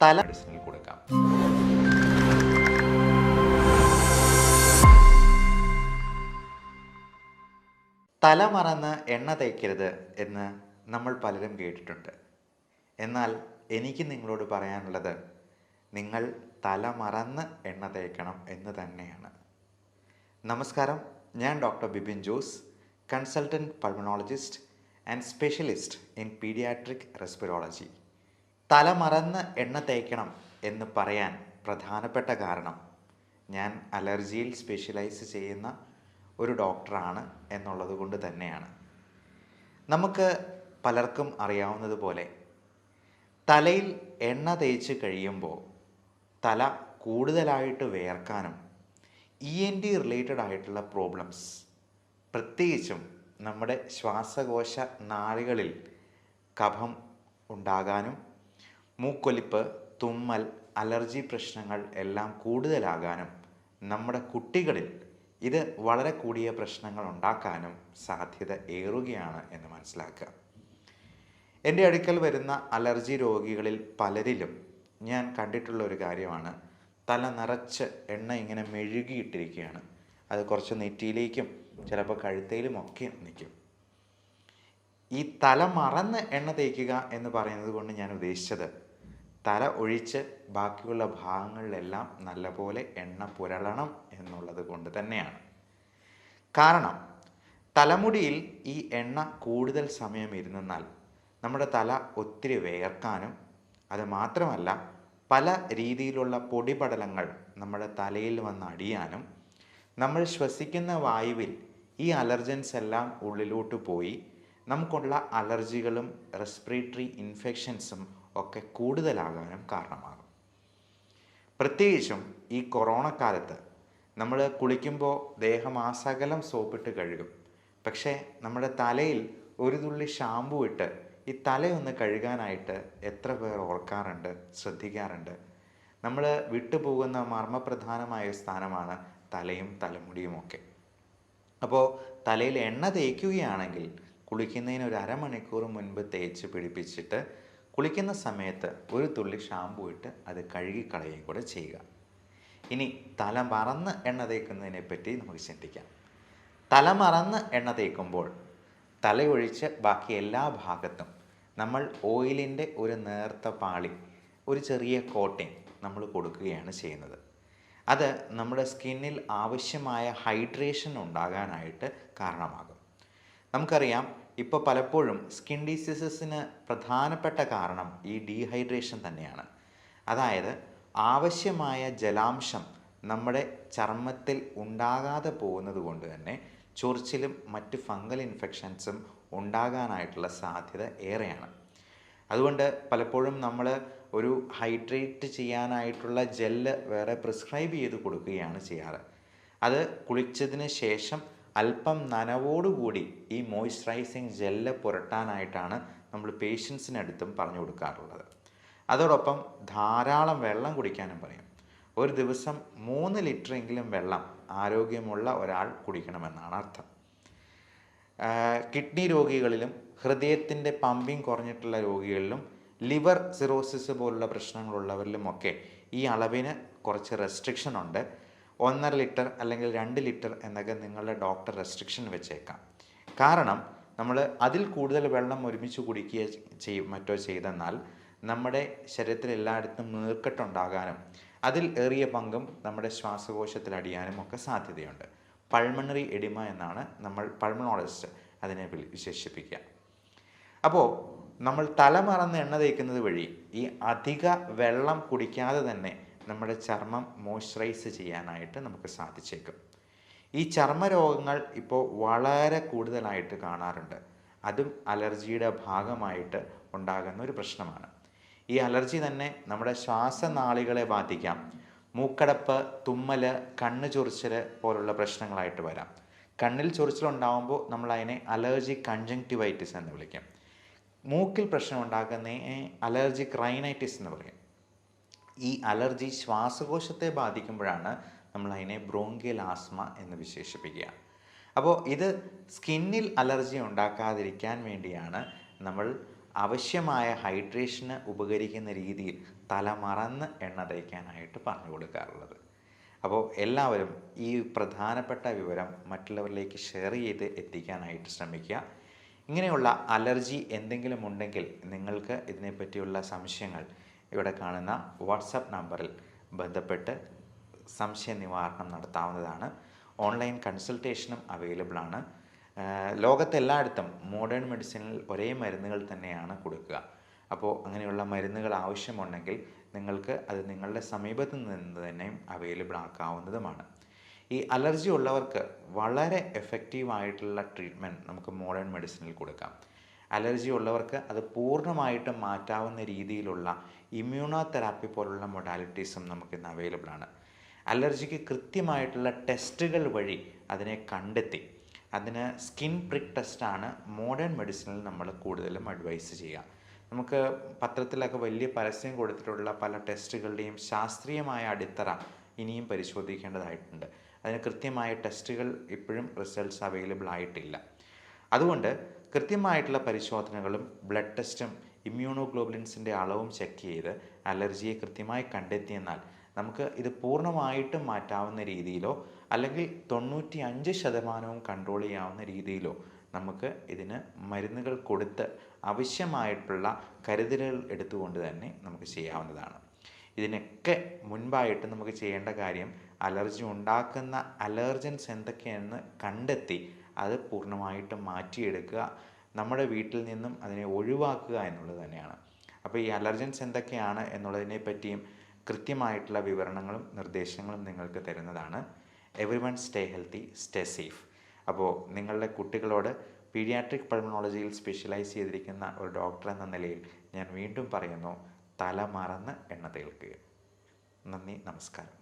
തല മെഡിസിനിൽ കൊടുക്കാം. തല മറന്ന് എണ്ണ തേക്കരുത് എന്ന് നമ്മൾ പലരും കേട്ടിട്ടുണ്ട്. എന്നാൽ എനിക്ക് നിങ്ങളോട് പറയാനുള്ളത്, നിങ്ങൾ തല മറന്ന് എണ്ണ തേക്കണം എന്ന് തന്നെയാണ്. നമസ്കാരം, ഞാൻ doctor Bipin Jose, consultant pulmonologist and specialist in paediatric റെസ്പിറോളജി. തല മറന്ന് എണ്ണ തേക്കണം എന്ന് പറയാൻ പ്രധാനപ്പെട്ട കാരണം, ഞാൻ അലർജിയിൽ സ്പെഷ്യലൈസ് ചെയ്യുന്ന ഒരു ഡോക്ടറാണ് എന്നുള്ളത് കൊണ്ട് തന്നെയാണ്. നമുക്ക് പലർക്കും അറിയാവുന്നതുപോലെ തലയിൽ എണ്ണ തേച്ച് കഴിയുമ്പോൾ തല കൂടുതലായിട്ട് വിയർക്കാനും ENT റിലേറ്റഡ് ആയിട്ടുള്ള പ്രോബ്ലംസ്, പ്രത്യേകിച്ചും നമ്മുടെ ശ്വാസകോശ നാളികളിൽ കഫം ഉണ്ടാകാനും മൂക്കൊലിപ്പ്, തുമ്മൽ, അലർജി പ്രശ്നങ്ങൾ എല്ലാം കൂടുതലാകാനും നമ്മുടെ കുട്ടികളിൽ ഇത് വളരെ കൂടിയ പ്രശ്നങ്ങൾ ഉണ്ടാക്കാനും സാധ്യത ഏറുകയാണ് എന്ന് മനസ്സിലാക്കുക. എൻ്റെ അടുക്കൽ വരുന്ന അലർജി രോഗികളിൽ പലരിലും ഞാൻ കണ്ടിട്ടുള്ള ഒരു കാര്യമാണ്, തല നിറച്ച് എണ്ണ ഇങ്ങനെ മെഴുകിയിട്ടിരിക്കുകയാണ്. അത് കുറച്ച് നെറ്റിയിലേക്കും ചിലപ്പോൾ കഴുത്തയിലും ഒക്കെ നിൽക്കും. ഈ തല മറന്ന് എണ്ണ തേക്കുക എന്ന് പറയുന്നത് കൊണ്ട് ഞാൻ ഉദ്ദേശിച്ചത്, തല ഒഴിച്ച് ബാക്കിയുള്ള ഭാഗങ്ങളിലെല്ലാം നല്ലപോലെ എണ്ണ പുരളണം എന്നുള്ളത് കൊണ്ട് തന്നെയാണ്. കാരണം തലമുടിയിൽ ഈ എണ്ണ കൂടുതൽ സമയം ഇരുന്നാൽ നമ്മുടെ തല ഒത്തിരി വിയർക്കാനും, അത് മാത്രമല്ല പല രീതിയിലുള്ള പൊടിപടലങ്ങൾ നമ്മുടെ തലയിൽ വന്ന് അടിയാനും, നമ്മൾ ശ്വസിക്കുന്ന വായുവിൽ ഈ അലർജൻസ് എല്ലാം ഉള്ളിലോട്ട് പോയി നമുക്കുള്ള അലർജികളും റെസ്പിറേറ്ററി ഇൻഫെക്ഷൻസും ഒക്കെ കൂടുതലാകാനും കാരണമാകും. പ്രത്യേകിച്ചും ഈ കൊറോണ കാലത്ത് നമ്മൾ കുളിക്കുമ്പോൾ ദേഹമാസകലം സോപ്പിട്ട് കഴുകും. പക്ഷേ നമ്മുടെ തലയിൽ ഒരു തുള്ളി ഷാമ്പു ഇട്ട് ഈ തലയൊന്ന് കഴുകാനായിട്ട് എത്ര പേർ ഓർക്കാറുണ്ട്, ശ്രദ്ധിക്കാറുണ്ട്? നമ്മൾ വിട്ടുപോകുന്ന മർമ്മപ്രധാനമായ സ്ഥാനമാണ് തലയും തലമുടിയും ഒക്കെ. അപ്പോൾ തലയിൽ എണ്ണ തേക്കുകയാണെങ്കിൽ കുളിക്കുന്നതിന് ഒരു അരമണിക്കൂർ മുൻപ് തേച്ച് പിടിപ്പിച്ചിട്ട് കുളിക്കുന്ന സമയത്ത് ഒരു തുള്ളി ഷാമ്പു ഇട്ട് അത് കഴുകിക്കളയുകയും കൂടെ ചെയ്യുക. ഇനി തല മറന്ന് എണ്ണ തേക്കുന്നതിനെ പറ്റി നമുക്ക് ചിന്തിക്കാം. തല മറന്ന് എണ്ണ തേക്കുമ്പോൾ തലയൊഴിച്ച് ബാക്കി എല്ലാ ഭാഗത്തും നമ്മൾ ഓയിലിൻ്റെ ഒരു നേർത്ത പാളി, ഒരു ചെറിയ കോട്ടിങ് നമ്മൾ കൊടുക്കുകയാണ് ചെയ്യുന്നത്. അത് നമ്മുടെ സ്കിന്നിൽ ആവശ്യമായ ഹൈഡ്രേഷൻ ഉണ്ടാകാനായിട്ട് കാരണമാകും. നമുക്കറിയാം, ഇപ്പോൾ പലപ്പോഴും സ്കിൻ ഡിസീസസിന് പ്രധാനപ്പെട്ട കാരണം ഈ ഡീഹൈഡ്രേഷൻ തന്നെയാണ്. അതായത് ആവശ്യമായ ജലാംശം നമ്മുടെ ചർമ്മത്തിൽ ഉണ്ടാകാതെ പോകുന്നത് കൊണ്ട് തന്നെ ചൊറിച്ചിലും മറ്റ് ഫംഗൽ ഇൻഫെക്ഷൻസും ഉണ്ടാകാനായിട്ടുള്ള സാധ്യത ഏറെയാണ്. അതുകൊണ്ട് പലപ്പോഴും നമ്മൾ ഒരു ഹൈഡ്രേറ്റ് ചെയ്യാനായിട്ടുള്ള ജെല്ല് വേറെ പ്രിസ്ക്രൈബ് ചെയ്ത് കൊടുക്കുകയാണ് ചെയ്യാറ്. അത് കുളിച്ചതിന് ശേഷം അല്പം നനവോടുകൂടി ഈ മോയ്സ്ചറൈസിങ് ജെല്ല് പുരട്ടാനായിട്ടാണ് നമ്മൾ പേഷ്യൻസിനടുത്തും പറഞ്ഞു കൊടുക്കാറുള്ളത്. അതോടൊപ്പം ധാരാളം വെള്ളം കുടിക്കാനും പറയും. ഒരു ദിവസം 3 ലിറ്ററെങ്കിലും വെള്ളം ആരോഗ്യമുള്ള ഒരാൾ കുടിക്കണമെന്നാണ് അർത്ഥം. കിഡ്നി രോഗികളിലും ഹൃദയത്തിൻ്റെ പമ്പിങ് കുറഞ്ഞിട്ടുള്ള രോഗികളിലും ലിവർ സിറോസിസ് പോലുള്ള പ്രശ്നങ്ങളുള്ളവരിലുമൊക്കെ ഈ അളവിന് കുറച്ച് റെസ്ട്രിക്ഷൻ ഉണ്ട്. 1.5 ലിറ്റർ അല്ലെങ്കിൽ 2 ലിറ്റർ എന്നൊക്കെ നിങ്ങളുടെ ഡോക്ടർ റെസ്ട്രിക്ഷൻ വെച്ചേക്കാം. കാരണം നമ്മൾ അതിൽ കൂടുതൽ വെള്ളം ഒരുമിച്ച് കുടിക്കുക മറ്റോ ചെയ്തെന്നാൽ നമ്മുടെ ശരീരത്തിൽ എല്ലായിടത്തും നീർക്കെട്ടുണ്ടാകാനും അതിൽ ഏറിയ പങ്കും നമ്മുടെ ശ്വാസകോശത്തിൽ അടിയാനും ഒക്കെ സാധ്യതയുണ്ട്. പൾമണറി എഡിമ എന്നാണ് നമ്മൾ പൾമണോളജിസ്റ്റ് അതിനെ വിശേഷിപ്പിക്കുക. അപ്പോൾ നമ്മൾ തല മറന്ന് എണ്ണ തേക്കുന്നത് വഴി ഈ അധിക വെള്ളം കുടിക്കാതെ തന്നെ നമ്മുടെ ചർമ്മം മോയ്സ്ചറൈസ് ചെയ്യാനായിട്ട് നമുക്ക് സാധിച്ചേക്കും. ഈ ചർമ്മരോഗങ്ങൾ ഇപ്പോൾ വളരെ കൂടുതലായിട്ട് കാണാറുണ്ട്. അതും അലർജിയുടെ ഭാഗമായിട്ട് ഉണ്ടാകുന്ന ഒരു പ്രശ്നമാണ്. ഈ അലർജി തന്നെ നമ്മുടെ ശ്വാസനാളികളെ ബാധിക്കാം. മൂക്കടപ്പ്, തുമ്മൽ, കണ്ണ് ചൊറിച്ചൽ പോലുള്ള പ്രശ്നങ്ങളായിട്ട് വരാം. കണ്ണിൽ ചൊറിച്ചിലുണ്ടാകുമ്പോൾ നമ്മൾ അതിനെ അലർജിക് കൺജങ്ക്റ്റിവൈറ്റിസ് എന്ന് വിളിക്കും. മൂക്കിൽ പ്രശ്നം ഉണ്ടാക്കുന്നതിനെ അലർജിക് റൈനൈറ്റിസ് എന്ന് പറയും. ഈ അലർജി ശ്വാസകോശത്തെ ബാധിക്കുമ്പോഴാണ് നമ്മൾ അതിനെ ബ്രോങ്കിയൽ ആസ്മ എന്ന് വിശേഷിപ്പിക്കുക. അപ്പോൾ ഇത് സ്കിന്നിൽ അലർജി ഉണ്ടാക്കാതിരിക്കാൻ വേണ്ടിയാണ് നമ്മൾ ആവശ്യമായ ഹൈഡ്രേഷന് ഉപകരിക്കുന്ന രീതിയിൽ തല മറന്ന് എണ്ണ തേക്കാനായിട്ട് പറഞ്ഞു കൊടുക്കാറുള്ളത്. അപ്പോൾ എല്ലാവരും ഈ പ്രധാനപ്പെട്ട വിവരം മറ്റുള്ളവരിലേക്ക് ഷെയർ ചെയ്ത് എത്തിക്കാനായിട്ട് ശ്രമിക്കുക. ഇങ്ങനെയുള്ള അലർജി എന്തെങ്കിലും ഉണ്ടെങ്കിൽ നിങ്ങൾക്ക് ഇതിനെപ്പറ്റിയുള്ള സംശയങ്ങൾ ഇവിടെ കാണുന്ന വാട്സപ്പ് നമ്പറിൽ ബന്ധപ്പെട്ട് സംശയ നിവാരണം നടത്താവുന്നതാണ്. ഓൺലൈൻ കൺസൾട്ടേഷനും അവൈലബിൾ ആണ്. ലോകത്തെല്ലായിടത്തും മോഡേൺ മെഡിസിനിൽ ഒരേ മരുന്നുകൾ തന്നെയാണ് കൊടുക്കുക. അപ്പോൾ അങ്ങനെയുള്ള മരുന്നുകൾ ആവശ്യമുണ്ടെങ്കിൽ നിങ്ങൾക്ക് അത് നിങ്ങളുടെ സമീപത്ത് നിന്ന് തന്നെ അവൈലബിൾ ആക്കാവുന്നതുമാണ്. ഈ അലർജി ഉള്ളവർക്ക് വളരെ എഫക്റ്റീവായിട്ടുള്ള ട്രീറ്റ്മെൻറ്റ് നമുക്ക് മോഡേൺ മെഡിസിനിൽ കൊടുക്കാം. അലർജി ഉള്ളവർക്ക് അത് പൂർണ്ണമായിട്ടും മാറ്റാവുന്ന രീതിയിലുള്ള ഇമ്മ്യൂണോ തെറാപ്പി പോലുള്ള മൊഡാലിറ്റീസും നമുക്കിന്ന് അവൈലബിൾ ആണ്. അലർജിക്ക് കൃത്യമായിട്ടുള്ള ടെസ്റ്റുകൾ വഴി അതിനെ കണ്ടെത്തി അതിന് സ്കിൻ പ്രിക്ക് ടെസ്റ്റാണ് മോഡേൺ മെഡിസിനിൽ നമ്മൾ കൂടുതലും അഡ്വൈസ് ചെയ്യുക. നമുക്ക് പത്രത്തിലൊക്കെ വലിയ പരസ്യം കൊടുത്തിട്ടുള്ള പല ടെസ്റ്റുകളുടെയും ശാസ്ത്രീയമായ അടിത്തറ ഇനിയും പരിശോധിക്കേണ്ടതായിട്ടുണ്ട്. അതിന് കൃത്യമായ ടെസ്റ്റുകൾ ഇപ്പോഴും റിസൾട്ട്സ് അവൈലബിൾ ആയിട്ടില്ല. അതുകൊണ്ട് കൃത്യമായിട്ടുള്ള പരിശോധനകളും ബ്ലഡ് ടെസ്റ്റും ഇമ്മ്യൂണോഗ്ലോബുലിൻസിൻ്റെ അളവും ചെക്ക് ചെയ്ത് അലർജിയെ കൃത്യമായി കണ്ടെത്തിയെന്നാൽ നമുക്ക് ഇത് പൂർണ്ണമായിട്ടും മാറ്റാവുന്ന രീതിയിലോ അല്ലെങ്കിൽ 95% കൺട്രോൾ ചെയ്യാവുന്ന രീതിയിലോ നമുക്ക് ഇതിന് മരുന്നുകൾ കൊടുത്ത് ആവശ്യമായിട്ടുള്ള കരുതലുകൾ എടുത്തുകൊണ്ട് തന്നെ നമുക്ക് ചെയ്യാവുന്നതാണ്. ഇതിനൊക്കെ മുൻപായിട്ട് നമുക്ക് ചെയ്യേണ്ട കാര്യം അലർജി ഉണ്ടാക്കുന്ന അലർജൻസ് എന്തൊക്കെയാണെന്ന് കണ്ടെത്തി അത് പൂർണ്ണമായിട്ടും മാറ്റിയെടുക്കുക, നമ്മുടെ വീട്ടിൽ നിന്നും അതിനെ ഒഴിവാക്കുക എന്നുള്ളത് തന്നെയാണ്. അപ്പോൾ ഈ അലർജൻസ് എന്തൊക്കെയാണ് എന്നുള്ളതിനെ പറ്റിയും കൃത്യമായിട്ടുള്ള വിവരണങ്ങളും നിർദ്ദേശങ്ങളും നിങ്ങൾക്ക് തരുന്നതാണ്. Everyone stay healthy, stay safe. അപ്പോൾ നിങ്ങളുടെ കുട്ടികളോട് പീഡിയാട്രിക് പൾമണോളജിയിൽ സ്പെഷ്യലൈസ് ചെയ്തിരിക്കുന്ന ഒരു ഡോക്ടർ എന്ന നിലയിൽ ഞാൻ വീണ്ടും പറയുന്നു, തല മറന്ന് എണ്ണ തേൽക്കുക. നന്ദി, നമസ്കാരം.